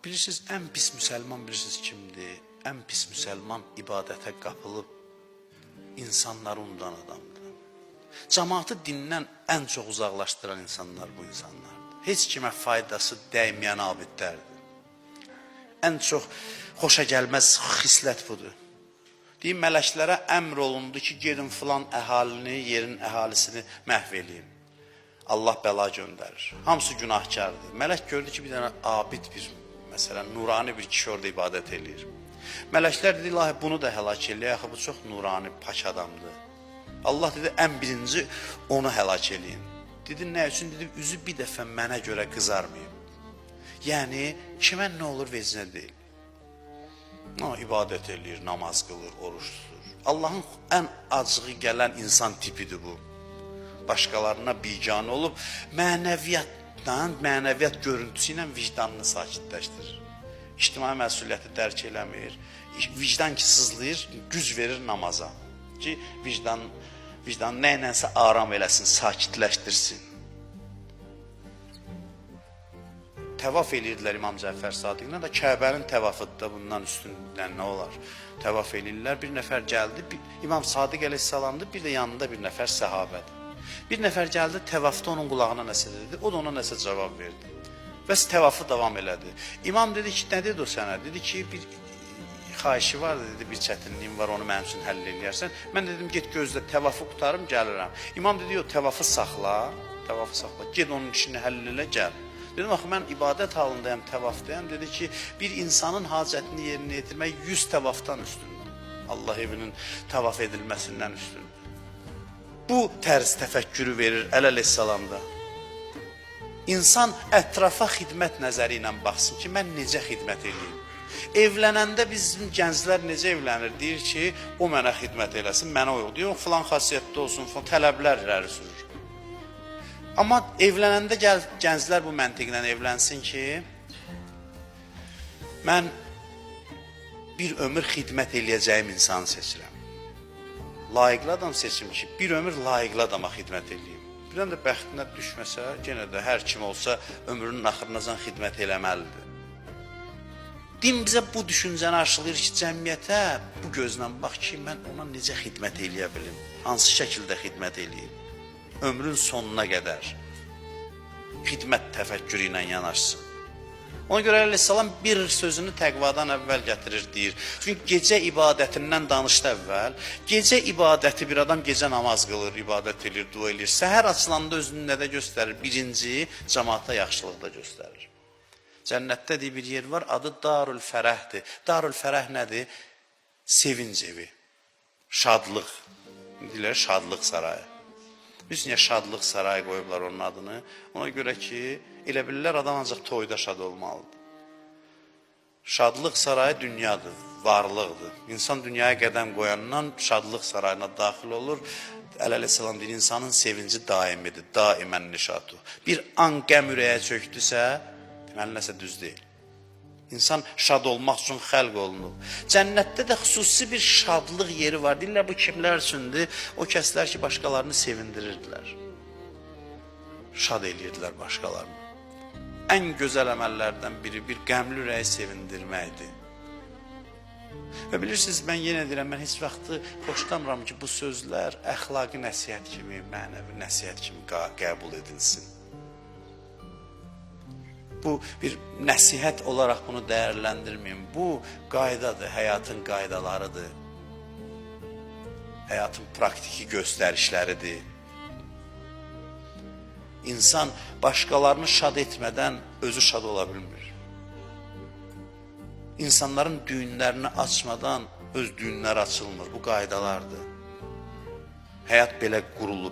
Bilirsiniz, ən pis müsəlman bilirsiniz kimdir? Ən pis müsəlman ibadətə qapılıb insanları unudan adamdır. Cəmaatı dindən ən çox uzaqlaşdıran insanlar bu insanlardır. Heç kimə faydası dəyməyən abidlərdir. Ən çox xoşa gəlməz xislət budur. Deyim, mələklərə əmr olundu ki, gedin filan əhalini, yerin əhalisini məhv eləyin. Allah bəla göndərir. Hamısı günahkardır. Mələk gördü ki, bir dənə abid bir, məsələn, nurani bir kişi orada ibadət eləyir. Mələklər dedi, ilahi bunu da həlak eləyək, axı bu çox nurani, pak adamdır. Allah dedi, ən birinci onu həlak eləyin. Dedi, nə üçün? Dedi, üzü bir dəfə mənə görə qızarmayıb. Yəni, kimə nə olur vecinə deyil. İbadət eləyir, namaz qılır, oruç tutur. Allahın ən acığı gələn insan tipidir bu. Başqalarına biganə olub, mənəviyyat görüntüsü ilə vicdanını sakitləşdirir. İctimai məsuliyyəti dərk eləmir, vicdan ki sızlayır, güc verir namaza. Ki, vicdan nəyinənsə aram eləsin, sakitləşdirsin. Təvaf eləyirdilər İmam Cəfər Sadiqlə də, Kəbənin təvafıdır da bundan üstündən nə olar? Təvaf eləyirlər, bir nəfər gəldi, İmam Sadiq əleyhissalamdır, bir də yanında bir nəfər səhabədir. Bir nəfər gəldi, təvafda onun qulağına nəsə dedi, o da ona nəsə cavab verdi. Və təvafı davam elədi. İmam dedi ki, nə dedi o sənə? Dedi ki, bir xahişi var, dedi, bir çətinliyim var, onu mənim üçün həll eləyərsən. Mən dedim, get gözlə, təvafı qutarım, gəlirəm. İmam dedi, o təvafı saxla, get onun işini həll elə, gəl. Dedim, axı, mən ibadət halındayım, təvafdayım. Dedi ki, bir insanın hacətini yerinə yetirmək 100 təvafdan üstündür. Allah evinin təvaf edilməsindən üstündür. Bu tərz təfəkkürü verir əleyhissalamda. İnsan ətrafa xidmət nəzəri ilə baxsın ki, mən necə xidmət edeyim? Evlənəndə bizim gənclər necə evlənir? Deyir ki, o mənə xidmət eləsin, mənə o yox. Deyir, o filan xasiyyətdə olsun, tələblər irəli sürür. Amma evlənəndə gənclər bu məntiqlə evlənsin ki, mən bir ömür xidmət eləyəcəyim insanı seçirəm. Layiqli adam seçim ki, bir ömür layiqli adama xidmət eləyim. Birdən də bəxtinə düşməsə, yenə də hər kim olsa ömrünün axırınacan xidmət eləməlidir. Din bizə bu düşüncəni aşılayır ki, cəmiyyətə bu gözlə bax ki, mən ona necə xidmət eləyə bilim, hansı şəkildə xidmət eləyim. Ömrün sonuna qədər xidmət təfəkkürü ilə yanaşsın. Ona görə əleyhissalam bir sözünü təqvadan əvvəl gətirir, deyir. Çünki gecə ibadətindən danışdı əvvəl. Gecə ibadəti, bir adam gecə namaz qılır, ibadət edir, dua edir. Səhər açılanda özünü nədə göstərir? Birinci, cəmaata yaxşılıqda göstərir. Cənnətdə deyir, bir yer var, adı Darül Fərəhdir. Darül Fərəh nədir? Sevinc evi, şadlıq. Deyirlər, şadlıq sarayı. Biz niyə şadlıq sarayı qoyublar onun adını? Ona görə ki, elə bilirlər adam ancaq toyda şad olmalıdır. Şadlıq sarayı dünyadır, varlıqdır. İnsan dünyaya qədəm qoyandan şadlıq sarayına daxil olur. Əleyhissalam deyir, insanın sevinci daimidir, daimən nişatu. Bir an qəm ürəyə çöktüsə, deməli nəsə düz deyil. İnsan şad olmaq üçün xəlq olunub. Cənnətdə də xüsusi bir şadlıq yeri var. Deyirlər, bu kimlər üçündür? O kəslər ki, başqalarını sevindirirdilər. Şad eləyirdilər başqalarını. Ən gözəl əməllərdən biri bir qəmli ürəyi sevindirməkdir. Və bilirsiniz, mən yenə deyirəm, mən heç vaxtı xoşlamıram ki, bu sözlər əxlaqi nəsihət kimi, mənəvi nəsihət kimi qəbul edilsin. Bu bir nəsihət olaraq bunu dəyərləndirməyin. Bu qaydadır, həyatın qaydalarıdır. Həyatın praktiki göstərişləridir. İnsan başqalarını şad etmədən özü şad ola bilmir. İnsanların düyünlərini açmadan öz düyünləri açılmır. Bu qaydalardır. Həyat belə qurulub.